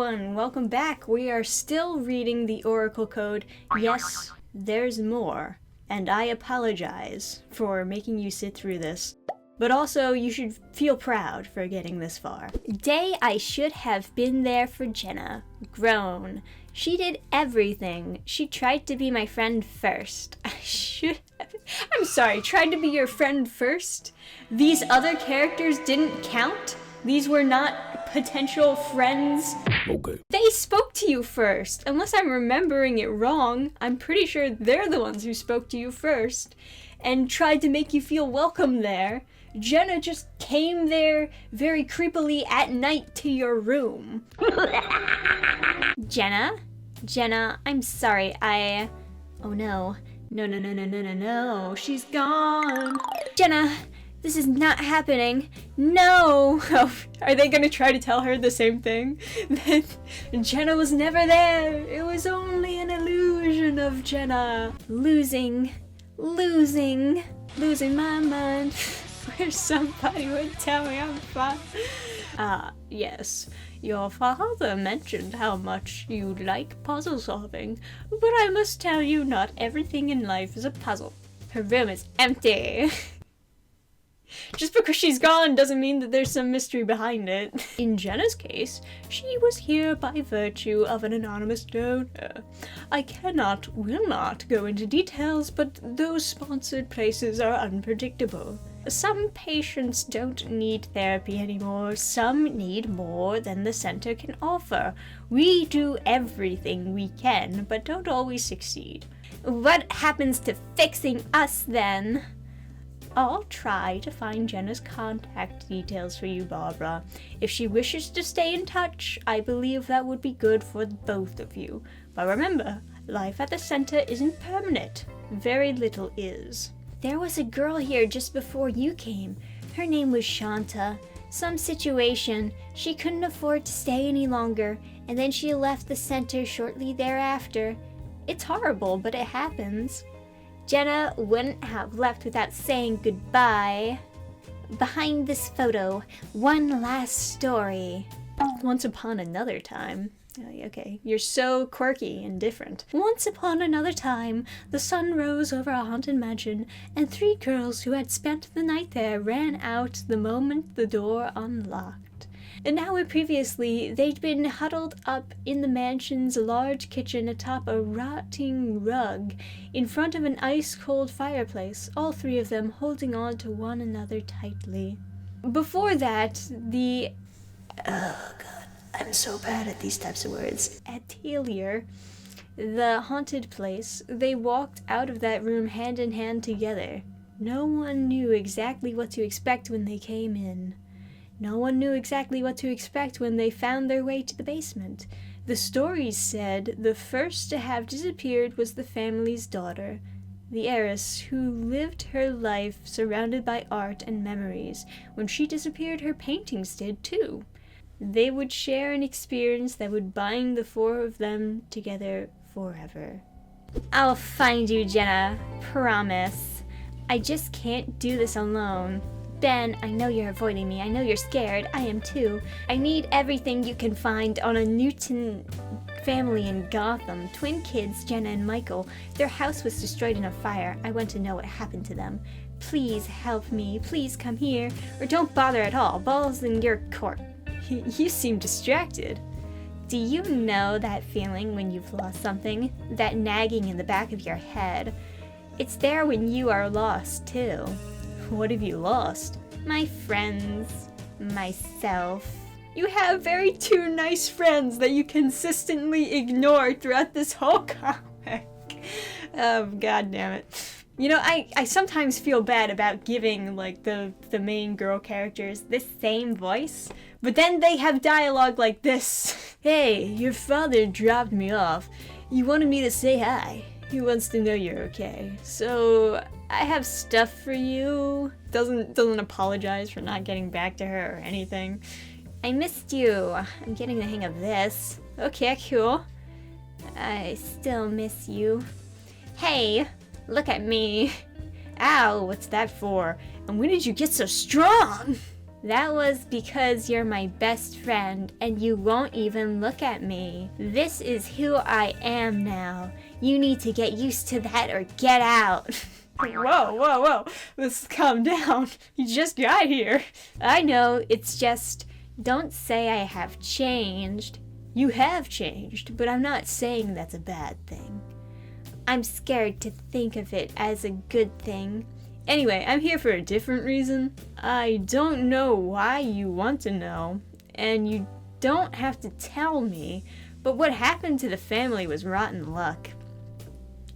everyone, welcome back. We are still reading the Oracle Code. Yes, there's more, and I apologize for making you sit through this. But also, you should feel proud for getting this far. Day I should have been there for Jenna. Grown. She did everything. She tried to be my friend first. I'm sorry, tried to be your friend first? These other characters didn't count? These were not potential friends? Okay. They spoke to you first. Unless I'm remembering it wrong, I'm pretty sure they're the ones who spoke to you first and tried to make you feel welcome there. Jenna just came there very creepily at night to your room. Jenna, I'm sorry, oh no. No, she's gone. Jenna, this is not happening. No! Oh, are they gonna try to tell her the same thing? That Jenna was never there. It was only an illusion of Jenna. Losing my mind. Where somebody would tell me I'm fine. Yes. Your father mentioned how much you like puzzle solving, but I must tell you not everything in life is a puzzle. Her room is empty. Just because she's gone doesn't mean that there's some mystery behind it. In Jenna's case, she was here by virtue of an anonymous donor. I will not go into details, but those sponsored places are unpredictable. Some patients don't need therapy anymore. Some need more than the center can offer. We do everything we can, but don't always succeed. What happens to fixing us then? I'll try to find Jenna's contact details for you, Barbara. If she wishes to stay in touch, I believe that would be good for both of you. But remember, life at the center isn't permanent. Very little is. There was a girl here just before you came. Her name was Shanta. Some situation. She couldn't afford to stay any longer, and then she left the center shortly thereafter. It's horrible, but it happens. Jenna wouldn't have left without saying goodbye. Behind this photo, one last story. Once upon another time. Okay, you're so quirky and different. Once upon another time, the sun rose over a haunted mansion, and 3 girls who had spent the night there ran out the moment the door unlocked. An hour previously, they'd been huddled up in the mansion's large kitchen atop a rotting rug, in front of an ice-cold fireplace, all 3 of them holding on to one another tightly. Before that, oh god, I'm so bad at these types of words. Atelier, the haunted place, they walked out of that room hand in hand together. No one knew exactly what to expect when they came in. No one knew exactly what to expect when they found their way to the basement. The stories said the first to have disappeared was the family's daughter, the heiress who lived her life surrounded by art and memories. When she disappeared, her paintings did too. They would share an experience that would bind the 4 of them together forever. I'll find you, Jenna. Promise. I just can't do this alone. Ben, I know you're avoiding me. I know you're scared. I am too. I need everything you can find on a Newton family in Gotham. Twin kids, Jenna and Michael. Their house was destroyed in a fire. I want to know what happened to them. Please help me. Please come here. Or don't bother at all. Ball's in your court. You seem distracted. Do you know that feeling when you've lost something? That nagging in the back of your head? It's there when you are lost, too. What have you lost? My friends. Myself. You have 2 nice friends that you consistently ignore throughout this whole comic. Oh, god damn it. You know, I sometimes feel bad about giving, like, the main girl characters this same voice, but then they have dialogue like this. Hey, your father dropped me off. He wanted me to say hi. He wants to know you're okay. So, I have stuff for you. Doesn't apologize for not getting back to her or anything. I missed you. I'm getting the hang of this. Okay, cool. I still miss you. Hey! Look at me. Ow, what's that for? And when did you get so strong? That was because you're my best friend and you won't even look at me. This is who I am now. You need to get used to that or get out. Whoa. Let's calm down. You just got here. I know, it's just, don't say I have changed. You have changed, but I'm not saying that's a bad thing. I'm scared to think of it as a good thing. Anyway, I'm here for a different reason. I don't know why you want to know, and you don't have to tell me, but what happened to the family was rotten luck.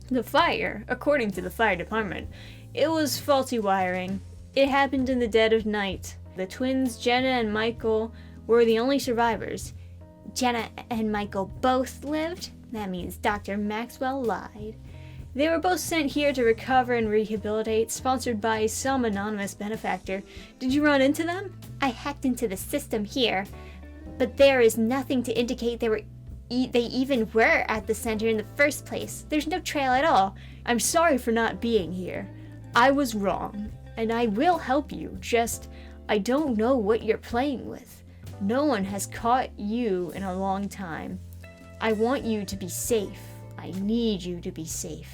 The fire, according to the fire department, it was faulty wiring. It happened in the dead of night. The twins, Jenna and Michael, were the only survivors. Jenna and Michael both lived. That means Dr. Maxwell lied. They were both sent here to recover and rehabilitate, sponsored by some anonymous benefactor. Did you run into them? I hacked into the system here, but there is nothing to indicate they even were at the center in the first place. There's no trail at all. I'm sorry for not being here. I was wrong, and I will help you, just I don't know what you're playing with. No one has caught you in a long time. I want you to be safe. I need you to be safe.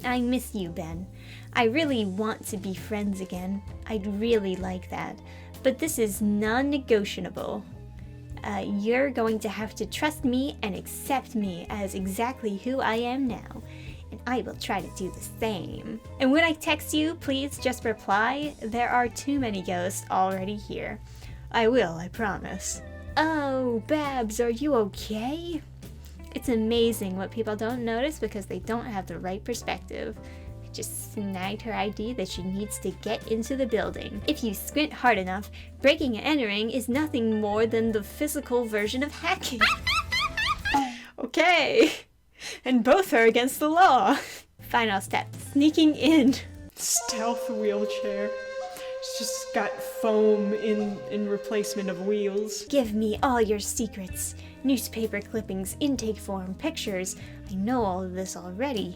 I miss you, Ben. I really want to be friends again. I'd really like that. But this is non-negotiable. You're going to have to trust me and accept me as exactly who I am now. And I will try to do the same. And when I text you, please just reply. There are too many ghosts already here. I will, I promise. Oh, Babs, are you okay? It's amazing what people don't notice because they don't have the right perspective. I just snagged her ID that she needs to get into the building. If you squint hard enough, breaking and entering is nothing more than the physical version of hacking. Okay. And both are against the law. Final step, sneaking in. Stealth wheelchair. It's just got foam in replacement of wheels. Give me all your secrets. Newspaper clippings, intake form, pictures. I know all of this already.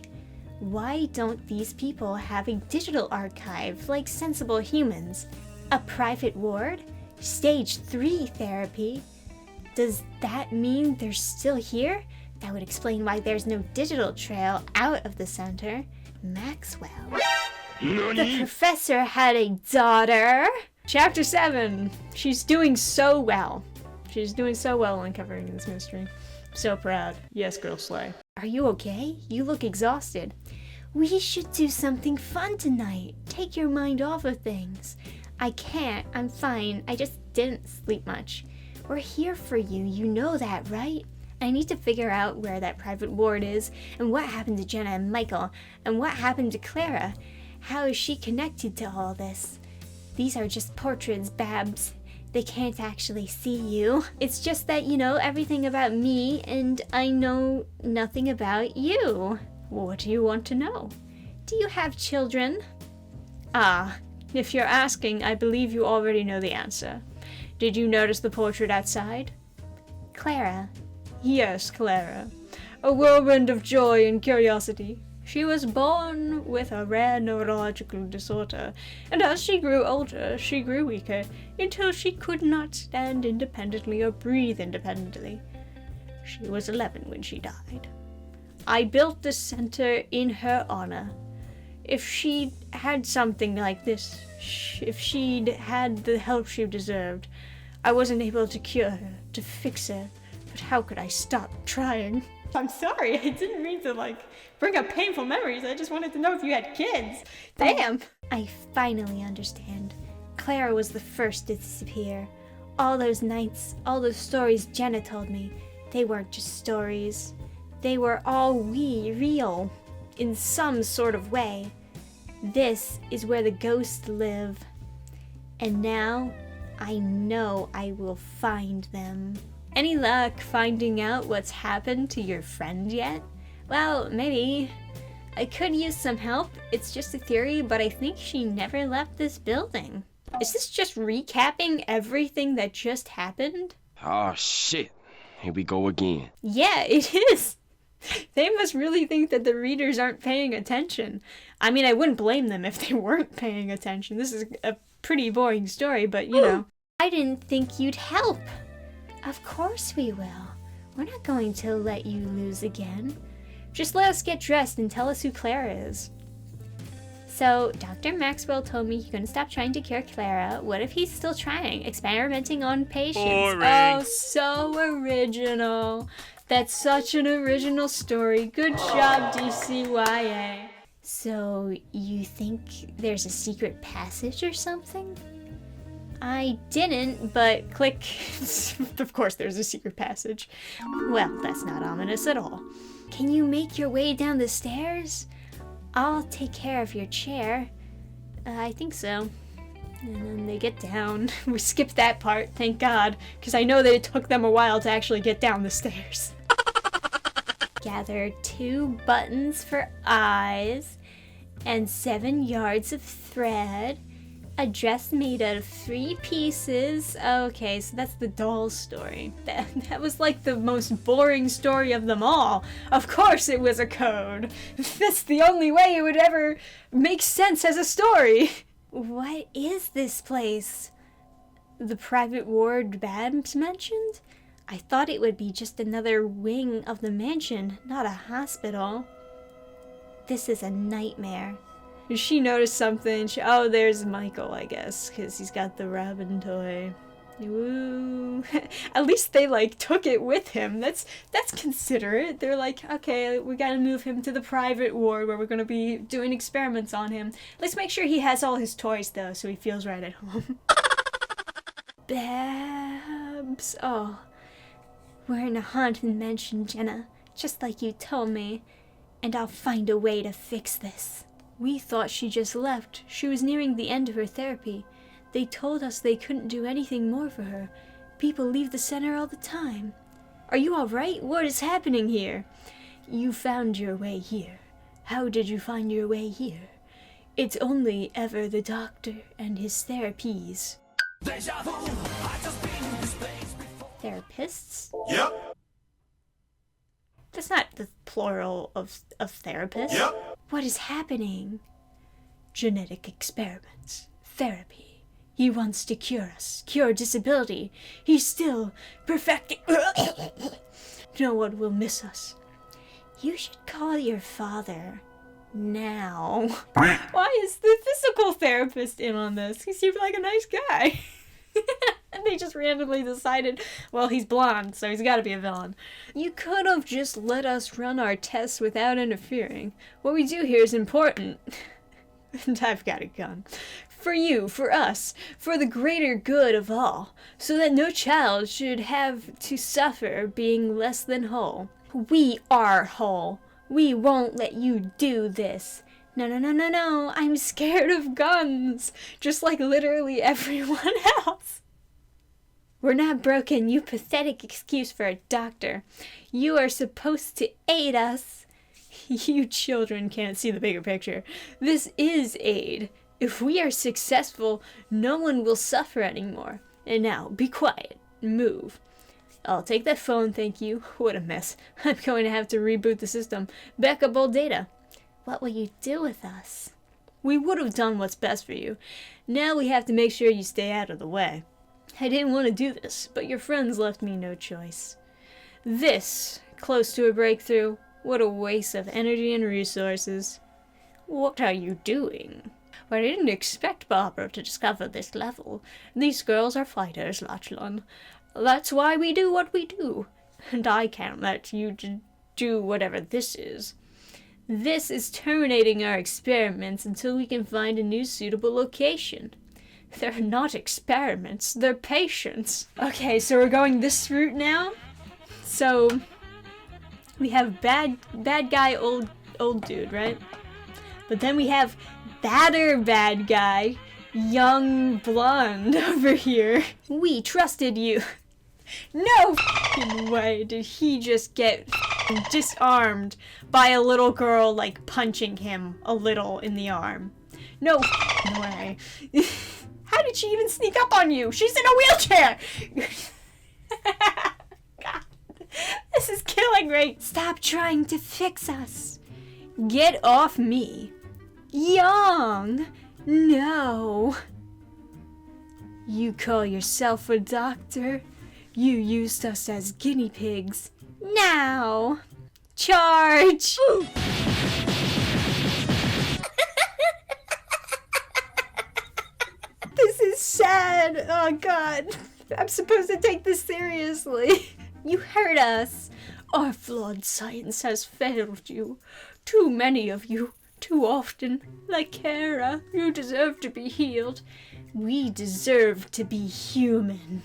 Why don't these people have a digital archive like sensible humans? A private ward? Stage 3 therapy? Does that mean they're still here? That would explain why there's no digital trail out of the center. Maxwell. The professor had a daughter. Chapter 7. She's doing so well. She's doing so well uncovering this mystery. So proud. Yes, girl, slay. Are you okay? You look exhausted. We should do something fun tonight. Take your mind off of things. I can't. I'm fine. I just didn't sleep much. We're here for you. You know that, right? I need to figure out where that private ward is, and what happened to Jenna and Michael, and what happened to Clara. How is she connected to all this? These are just portraits, Babs. They can't actually see you. It's just that you know everything about me, and I know nothing about you. What do you want to know? Do you have children? Ah, if you're asking, I believe you already know the answer. Did you notice the portrait outside? Clara. Yes, Clara. A whirlwind of joy and curiosity. She was born with a rare neurological disorder, and as she grew older, she grew weaker, until she could not stand independently or breathe independently. She was 11 when she died. I built this center in her honor. If she'd had something like this, if she'd had the help she deserved, I wasn't able to cure her, to fix her, but how could I stop trying? I'm sorry, I didn't mean to, bring up painful memories. I just wanted to know if you had kids. Damn! I finally understand. Clara was the first to disappear. All those nights, all those stories Jenna told me, they weren't just stories. They were all real, in some sort of way. This is where the ghosts live. And now, I know I will find them. Any luck finding out what's happened to your friend yet? Well, maybe. I could use some help. It's just a theory, but I think she never left this building. Is this just recapping everything that just happened? Oh, shit. Here we go again. Yeah, it is. They must really think that the readers aren't paying attention. I mean, I wouldn't blame them if they weren't paying attention. This is a pretty boring story, but you know. I didn't think you'd help. Of course we will. We're not going to let you lose again. Just let us get dressed and tell us who Clara is. So, Dr. Maxwell told me you're gonna stop trying to cure Clara. What if he's still trying? Experimenting on patients. Boring. Oh, so original. That's such an original story. Good job, DCYA. So, you think there's a secret passage or something? I didn't, but click. Of course there's a secret passage. Well, that's not ominous at all. Can you make your way down the stairs? I'll take care of your chair. I think so. And then they get down. We skipped that part, thank God, because I know that it took them a while to actually get down the stairs. Gather 2 buttons for eyes and 7 yards of thread. A dress made out of 3 pieces. Okay, so that's the doll story. That was like the most boring story of them all. Of course it was a code. That's the only way it would ever make sense as a story. What is this place? The private ward Babs mentioned? I thought it would be just another wing of the mansion, not a hospital. This is a nightmare. She noticed something. Oh, there's Michael, I guess, because he's got the Robin toy. Woo. At least they, like, took it with him. That's considerate. They're like, okay, we gotta move him to the private ward where we're gonna be doing experiments on him. Let's make sure he has all his toys, though, so he feels right at home. Babs. Oh. We're in a haunted mansion, Jenna. Just like you told me. And I'll find a way to fix this. We thought she just left. She was nearing the end of her therapy. They told us they couldn't do anything more for her. People leave the center all the time. Are you all right? What is happening here? You found your way here. How did you find your way here? It's only ever the doctor and his therapies. Therapists? Yep. That's not the plural of therapists. Yep. What is happening? Genetic experiments. Therapy. He wants to cure us. Cure disability. He's still perfecting. No one will miss us. You should call your father. Now. Why is the physical therapist in on this? He seemed like a nice guy. And they just randomly decided, well, he's blonde, so he's gotta be a villain. You could have just let us run our tests without interfering. What we do here is important. And I've got a gun. For you, for us, for the greater good of all, so that no child should have to suffer being less than whole. We are whole. We won't let you do this. No, I'm scared of guns. Just like literally everyone else. We're not broken, you pathetic excuse for a doctor. You are supposed to aid us. You children can't see the bigger picture. This is aid. If we are successful, no one will suffer anymore. And now, be quiet. Move. I'll take that phone, thank you. What a mess. I'm going to have to reboot the system. Back up all data. What will you do with us? We would have done what's best for you. Now we have to make sure you stay out of the way. I didn't want to do this, but your friends left me no choice. This, close to a breakthrough, what a waste of energy and resources. What are you doing? I didn't expect Barbara to discover this level. These girls are fighters, Lachlan. That's why we do what we do. And I can't let you do whatever this is. This is terminating our experiments until we can find a new suitable location. They're not experiments, they're patients. Okay, so we're going this route now. So we have bad guy, old dude, right? But then we have badder bad guy, young blonde over here. We trusted you. No f***ing way did he just get disarmed by a little girl, like, punching him a little in the arm. No f***ing way. How did she even sneak up on you? She's in a wheelchair! God, this is killing me. Stop trying to fix us. Get off me. Young. No. You call yourself a doctor? You used us as guinea pigs. Now, charge! This is sad. Oh God. I'm supposed to take this seriously. You hurt us. Our flawed science has failed you. Too many of you. Too often. Like Kara, you deserve to be healed. We deserve to be human.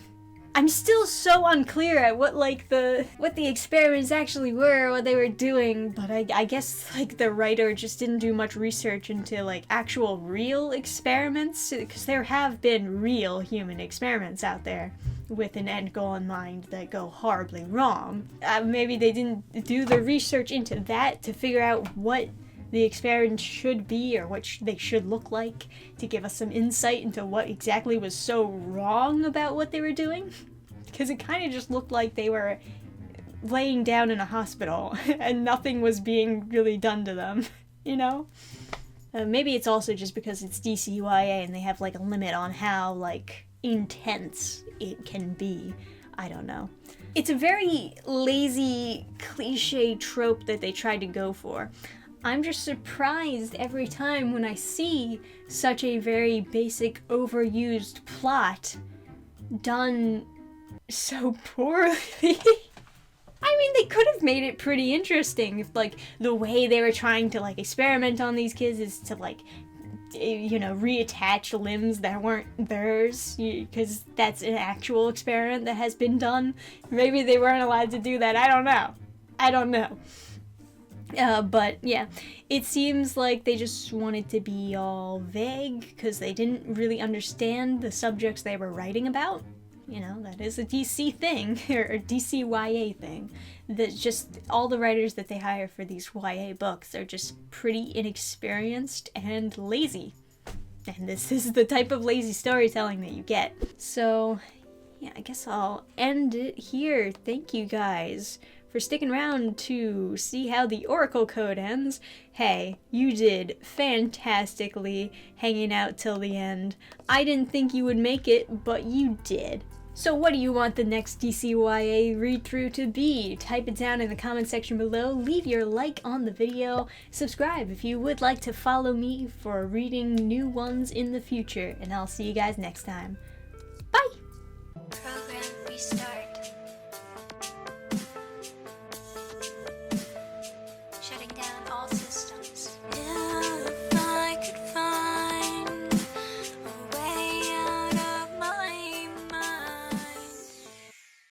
I'm still so unclear at what the experiments actually were, what they were doing, but I guess like the writer just didn't do much research into like actual real experiments, because there have been real human experiments out there with an end goal in mind that go horribly wrong. Maybe they didn't do the research into that to figure out what the experiment should be or what they should look like, to give us some insight into what exactly was so wrong about what they were doing. Because it kind of just looked like they were laying down in a hospital and nothing was being really done to them, you know? Maybe it's also just because it's DCYA and they have like a limit on how like intense it can be. I don't know. It's a very lazy cliche trope that they tried to go for. I'm just surprised every time when I see such a very basic, overused plot done so poorly. I mean, they could have made it pretty interesting if, like, the way they were trying to, like, experiment on these kids is to, like, you know, reattach limbs that weren't theirs, because that's an actual experiment that has been done. Maybe they weren't allowed to do that. I don't know. But yeah, it seems like they just wanted to be all vague because they didn't really understand the subjects they were writing about. You know, that is a DC thing, or a DCYA thing. That just all the writers that they hire for these YA books are just pretty inexperienced and lazy. And this is the type of lazy storytelling that you get. So, yeah, I guess I'll end it here. Thank you guys for sticking around to see how the Oracle Code ends. Hey, you did fantastically hanging out till the end. I didn't think you would make it, but you did. So what do you want the next DCYA read-through to be? Type it down in the comment section below, leave your like on the video, subscribe if you would like to follow me for reading new ones in the future, and I'll see you guys next time. Bye! Program restart.